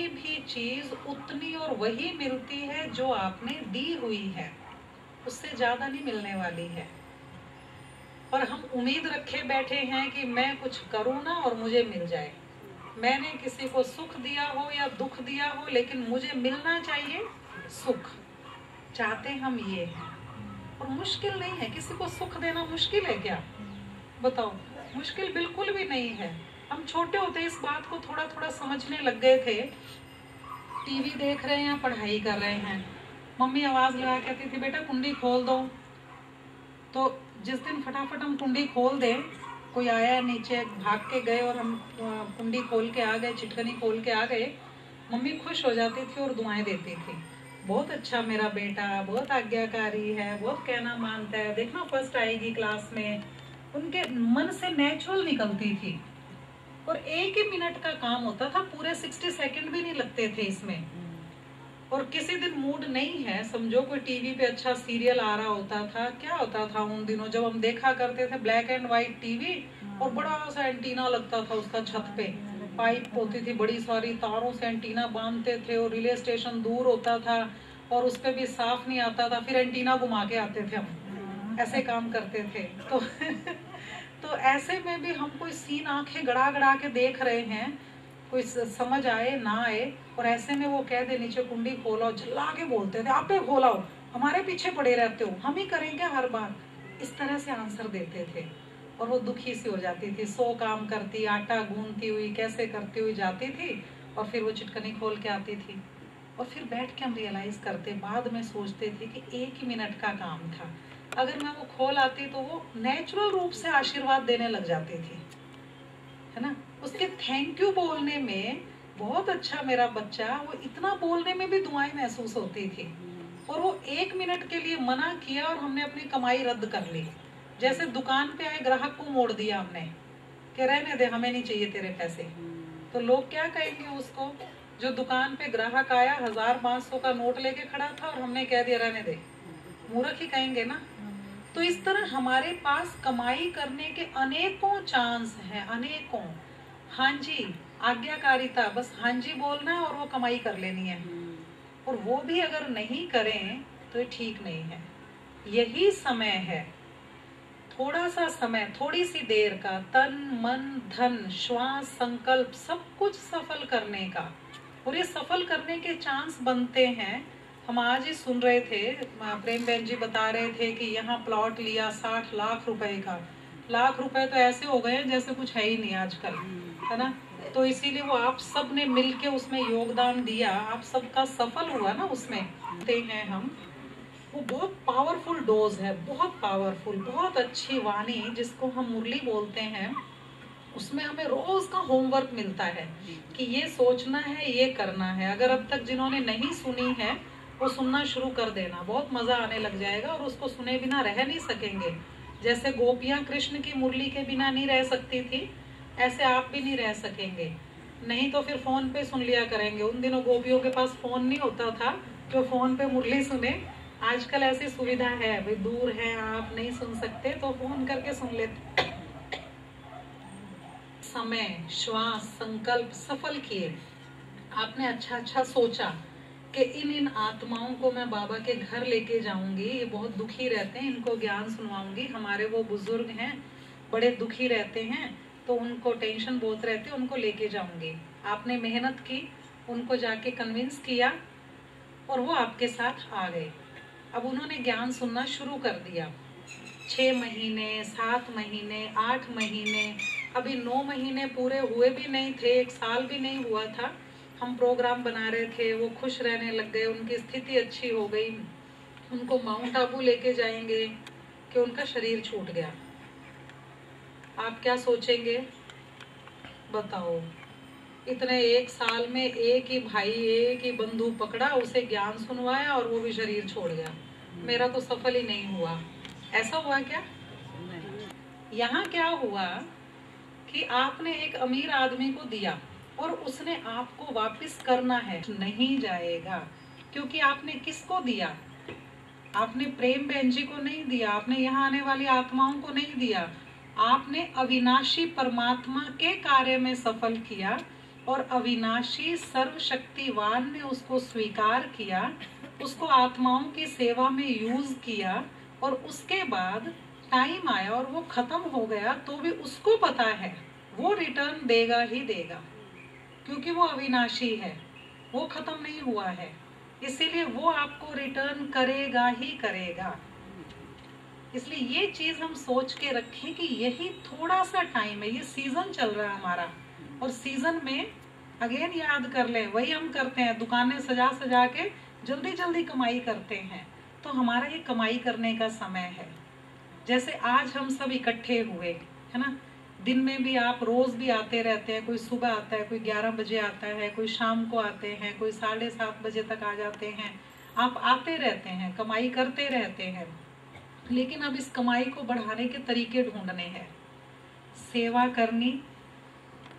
कोई भी चीज उतनी और वही मिलती है जो आपने दी हुई है, उससे ज्यादा नहीं मिलने वाली है। और हम उम्मीद रखे बैठे हैं कि मैं कुछ करूँ ना और मुझे मिल जाए। मैंने किसी को सुख दिया हो या दुख दिया हो, लेकिन मुझे मिलना चाहिए सुख। चाहते हम ये हैं। और मुश्किल नहीं है, किसी को सुख देना मुश्किल है क्या? बताओ, मुश्किल बिल्कुल भी नहीं है। हम छोटे होते इस बात को थोड़ा थोड़ा समझने लग गए थे। टीवी देख रहे हैं या पढ़ाई कर रहे हैं, मम्मी आवाज लगा कहती थी बेटा कुंडी खोल दो। तो जिस दिन फटाफट हम कुंडी खोल दें, कोई आया नीचे, भाग के गए और हम कुंडी खोल के आ गए, चिटकनी खोल के आ गए, मम्मी खुश हो जाती थी और दुआएं देती थी। बहुत अच्छा मेरा बेटा, बहुत आज्ञाकारी है, बहुत कहना मानता है, देखना फर्स्ट आएगी क्लास में। उनके मन से नेचुरल निकलती थी। और एक ही मिनट का काम होता था, पूरे 60 सेकंड भी नहीं लगते थे इसमें। और किसी दिन मूड नहीं है, समझो कोई टीवी पे अच्छा सीरियल आ रहा होता था, क्या होता था उन दिनों जब हम देखा करते थे, ब्लैक एंड व्हाइट टीवी और बड़ा सा एंटीना लगता था उसका छत पे, पाइप होती थी बड़ी सारी, तारों से एंटीना बांधते थे और रिले स्टेशन दूर होता था और उस पे भी साफ नहीं आता था, फिर एंटीना घुमा के आते थे हम, ऐसे काम करते थे। तो ऐसे में भी हम कोई सीन आंखें गड़ा गड़ा के देख रहे हैं, कोई समझ आए ना आए, और ऐसे में वो कह दे नीचे कुंडी खोलो, झल्ला के बोलते थे आपे खोलाओ, हमारे पीछे पड़े रहते हो, हम ही करेंगे हर बार, इस तरह से आंसर देते थे। और वो दुखी सी हो जाती थी, 100 काम करती, आटा गूंथती हुई, कैसे करती हुई जाती थी, और फिर वो चिटकनी खोल के आती थी। और फिर बैठ के हम रियलाइज करते, बाद में सोचते थे कि 1 ही मिनट का काम था, अगर मैं वो खोल आती तो वो नेचुरल रूप से आशीर्वाद देने लग जाती थी, है ना। उसके थैंक यू बोलने में, बहुत अच्छा मेरा बच्चा, वो इतना बोलने में भी दुआएं महसूस होती थी। और वो 1 मिनट के लिए मना किया और हमने अपनी कमाई रद्द कर ली। जैसे दुकान पे आए ग्राहक को मोड़ दिया हमने कि रहने दे, हमें नहीं चाहिए तेरे पैसे। तो लोग क्या कहेंगे उसको? जो दुकान पे ग्राहक आया 1000-500 का नोट लेके खड़ा था और हमने कह दिया रहने दे, मूर्ख ही कहेंगे ना। तो इस तरह हमारे पास कमाई करने के अनेकों चांस हैं, अनेकों। हाँ जी, आज्ञाकारिता, बस हाँ जी बोलना है और वो कमाई कर लेनी है। और वो भी अगर नहीं करें तो ये ठीक नहीं है। यही समय है, थोड़ा सा समय, थोड़ी सी देर का, तन मन धन श्वास संकल्प सब कुछ सफल करने का। और ये सफल करने के चांस बनते हैं। हम आज ही सुन रहे थे, प्रेम बहन जी बता रहे थे कि यहाँ प्लॉट लिया 60 लाख रुपए का। लाख रुपए तो ऐसे हो गए हैं जैसे कुछ है ही नहीं आजकल, है ना। तो इसीलिए वो आप सब ने मिलके उसमें योगदान दिया, आप सबका सफल हुआ ना उसमें। हैं हम, वो बहुत पावरफुल डोज है, बहुत पावरफुल, बहुत अच्छी वाणी जिसको हम मुरली बोलते हैं। उसमें हमें रोज का होमवर्क मिलता है कि ये सोचना है, ये करना है। अगर अब तक जिन्होंने नहीं सुनी है वो सुनना शुरू कर देना, बहुत मजा आने लग जाएगा और उसको सुने बिना रह नहीं सकेंगे। जैसे गोपियां कृष्ण की मुरली के बिना नहीं रह सकती थी, ऐसे आप भी नहीं रह सकेंगे। नहीं तो फिर फोन पे सुन लिया करेंगे। उन दिनों गोपियों के पास फोन नहीं होता था जो फोन पे मुरली सुने। आजकल ऐसी सुविधा है, भाई दूर है, आप नहीं सुन सकते तो फोन करके सुन लेते। समय, श्वास, संकल्प सफल किए, आपने अच्छा अच्छा सोचा कि इन आत्माओं को मैं बाबा के घर लेके जाऊंगी, ये बहुत दुखी रहते हैं, इनको ज्ञान सुनवाऊंगी। हमारे वो बुजुर्ग हैं, बड़े दुखी रहते हैं, तो उनको टेंशन बहुत रहती है, उनको लेके जाऊंगी। आपने मेहनत की, उनको जाके कन्विंस किया और वो आपके साथ आ गए। अब उन्होंने ज्ञान सुनना शुरू कर दिया। 6 महीने, 7 महीने, 8 महीने, अभी 9 महीने पूरे हुए भी नहीं थे, 1 साल भी नहीं हुआ था, हम प्रोग्राम बना रहे थे। वो खुश रहने लग गए, उनकी स्थिति अच्छी हो गई। उनको माउंट आबू लेके जाएंगे कि उनका शरीर छूट गया। आप क्या सोचेंगे बताओ? इतने 1 साल में एक ही भाई, एक ही बंधु पकड़ा, उसे ज्ञान सुनवाया और वो भी शरीर छोड़ गया। मेरा तो सफल ही नहीं हुआ। ऐसा हुआ क्या? यहाँ क्या हुआ कि आपने एक अमीर आदमी को दिया और उसने आपको वापस करना है, नहीं जाएगा। क्योंकि आपने किसको दिया? आपने प्रेम बहन जी को नहीं दिया, आपने यहाँ आने वाली आत्माओं को नहीं दिया, आपने अविनाशी परमात्मा के कार्य में सफल किया। और अविनाशी सर्वशक्तिवान ने उसको स्वीकार किया, उसको आत्माओं की सेवा में यूज किया, और उसके बाद टाइम आया और वो खत्म हो गया, तो भी उसको पता है वो रिटर्न देगा ही देगा, क्योंकि वो अविनाशी है, वो खत्म नहीं हुआ है, इसीलिए वो आपको रिटर्न करेगा ही करेगा। इसलिए ये चीज हम सोच के रखें कि यही थोड़ा सा टाइम है, ये सीजन चल रहा है हमारा, और सीजन में अगेन याद कर ले, वही हम करते हैं, दुकानें सजा सजा के जल्दी जल्दी कमाई करते हैं। तो हमारा ये कमाई करने का समय है। जैसे आज हम सब इकट्ठे हुए है ना, दिन में भी आप रोज भी आते रहते हैं, कोई सुबह आता है, कोई 11 बजे आता है, कोई शाम को आते हैं, कोई 7:30 बजे तक आ जाते हैं। आप आते रहते हैं, कमाई करते रहते हैं, लेकिन अब इस कमाई को बढ़ाने के तरीके ढूंढने हैं। सेवा करनी,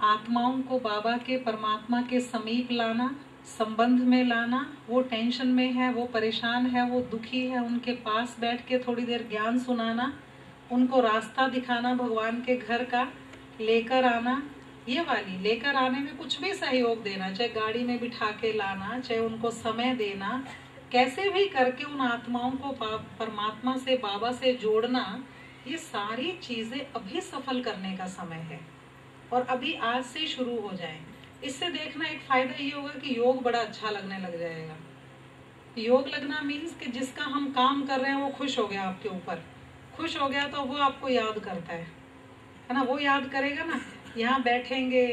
आत्माओं को बाबा के परमात्मा के समीप लाना, संबंध में लाना। वो टेंशन में है, वो परेशान है, वो दुखी है, उनके पास बैठ के थोड़ी देर ज्ञान सुनाना, उनको रास्ता दिखाना भगवान के घर का, लेकर आना। ये वाली लेकर आने में कुछ भी सहयोग देना, चाहे गाड़ी में बिठा के लाना, चाहे उनको समय देना, कैसे भी करके उन आत्माओं को परमात्मा से, बाबा से जोड़ना। ये सारी चीजें अभी सफल करने का समय है, और अभी आज से शुरू हो जाए। इससे देखना एक फायदा ये होगा कि योग बड़ा अच्छा लगने लग जाएगा। योग लगना मीन्स कि जिसका हम काम कर रहे हैं वो खुश हो गया आपके ऊपर, खुश हो गया तो वो आपको याद करता है ना, वो याद करेगा ना। यहाँ बैठेंगे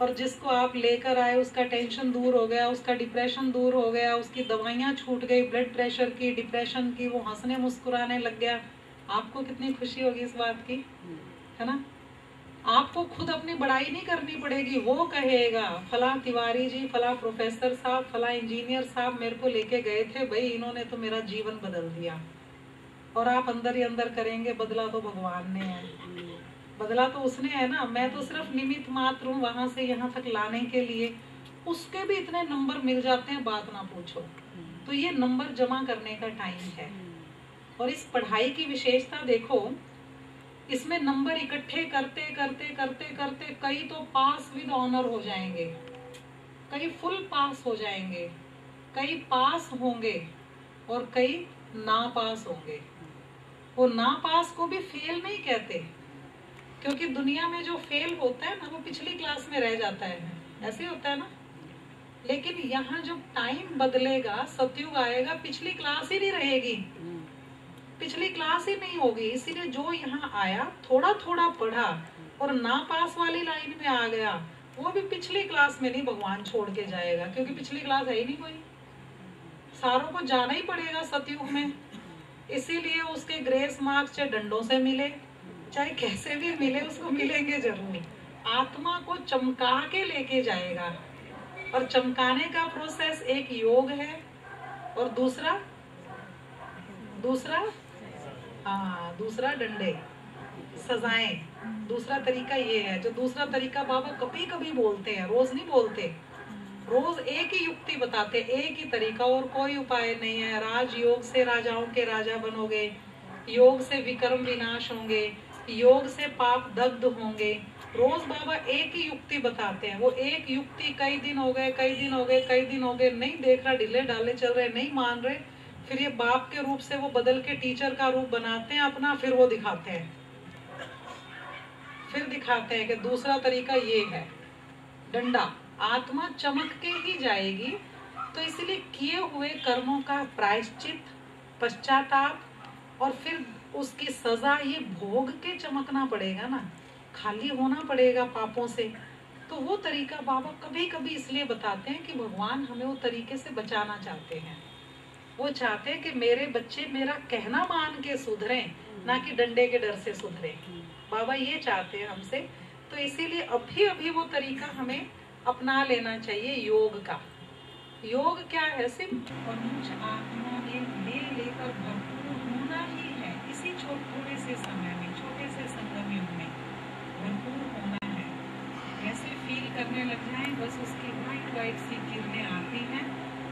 और जिसको आप लेकर आए उसका टेंशन दूर हो गया, उसका डिप्रेशन दूर हो गया, उसकी दवाइयाँ छूट गई, ब्लड प्रेशर की, डिप्रेशन की, वो हंसने मुस्कुराने लग गया। आपको कितनी खुशी होगी इस बात की, है ना। आपको खुद अपनी बड़ाई नहीं करनी पड़ेगी, वो कहेगा फला तिवारी जी, फला प्रोफेसर साहब, फला इंजीनियर साहब मेरे को लेके गए थे, भाई इन्होंने तो मेरा जीवन बदल दिया। और आप अंदर ही अंदर करेंगे बदला तो भगवान ने है, बदला तो उसने है ना, मैं तो सिर्फ निमित्त मात्र हूँ वहां से यहाँ तक लाने के लिए। उसके भी इतने नंबर मिल जाते हैं, बात ना पूछो। तो ये नंबर जमा करने का टाइम है। और इस पढ़ाई की विशेषता देखो, इसमें नंबर इकट्ठे करते करते करते करते कई तो पास विद ऑनर हो जाएंगे, कई फुल पास हो जाएंगे, कई पास होंगे, और कई ना पास होंगे। वो ना पास को भी फेल नहीं कहते, क्योंकि दुनिया में जो फेल होता है ना वो पिछली क्लास में रह जाता है, ऐसे होता है ना। लेकिन यहाँ जब टाइम बदलेगा, सतयुग आएगा, पिछली क्लास ही नहीं रहेगी, पिछली क्लास ही नहीं होगी। इसीलिए जो यहाँ आया, थोड़ा थोड़ा पढ़ा और ना पास वाली लाइन में आ गया, वो भी पिछली क्लास में नहीं भगवान छोड़ के जाएगा, क्योंकि पिछली क्लास है ही नहीं कोई। सारों को जाना ही पड़ेगा सतयुग में। इसीलिए उसके ग्रेस मार्क्स चाहे डंडों से मिले, चाहे कैसे भी मिले, उसको मिलेंगे जरूर। आत्मा को चमका के लेके जाएगा, और चमकाने का प्रोसेस एक योग है, और दूसरा दूसरा डंडे, सजाएं। दूसरा तरीका ये है, जो दूसरा तरीका बाबा कभी कभी बोलते हैं, रोज नहीं बोलते। रोज एक ही युक्ति बताते, एक ही तरीका, और कोई उपाय नहीं है। राजयोग से राजाओं के राजा बनोगे, योग से विकर्म विनाश होंगे, योग से पाप दग्ध होंगे। रोज बाबा एक ही युक्ति बताते हैं। वो एक युक्ति कई दिन हो गए, कई दिन हो गए, कई दिन हो गए, नहीं देख रहा, ढीले ढाले चल रहे, नहीं मान रहे। फिर ये बाप के रूप से वो बदल के टीचर का रूप बनाते हैं अपना, फिर वो दिखाते हैं, फिर दिखाते हैं कि दूसरा तरीका ये है, डंडा। आत्मा चमक के ही जाएगी। तो इसलिए किए हुए कर्मों का प्रायश्चित, पश्चाताप, और फिर उसकी सजा, ये भोग के चमकना पड़ेगा ना, खाली होना पड़ेगा पापों से। तो वो तरीका बाबा कभी कभी इसलिए बताते हैं कि भगवान हमें वो तरीके से बचाना चाहते हैं। वो चाहते हैं कि मेरे बच्चे मेरा कहना मान के सुधरें, ना कि डंडे के डर से सुधरें। बाबा ये चाहते हैं हमसे। तो इसीलिए अभी अभी वो तरीका हमें अपना लेना चाहिए योग का। योग क्या है? सिर्फ और मुझ आत्मा में ले लेकर भरपूर होना ही है। इसी थोड़े से समय में, छोटे से संगम युग में भरपूर होना है। ऐसे फील करने लग जाए, बस उसकी वाइट वाइट सी किरणें आती हैं,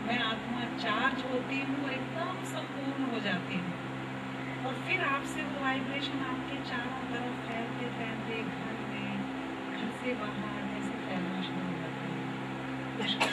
मैं आत्मा चार्ज होती हूँ, एकदम संपूर्ण हो जाती हूँ। और फिर आपसे वो वाइब्रेशन आपके चारों तरफ फैलते फैलते घर में, घर से बाहर ऐसे फैलना शुरू हो जाता है। नमस्कार।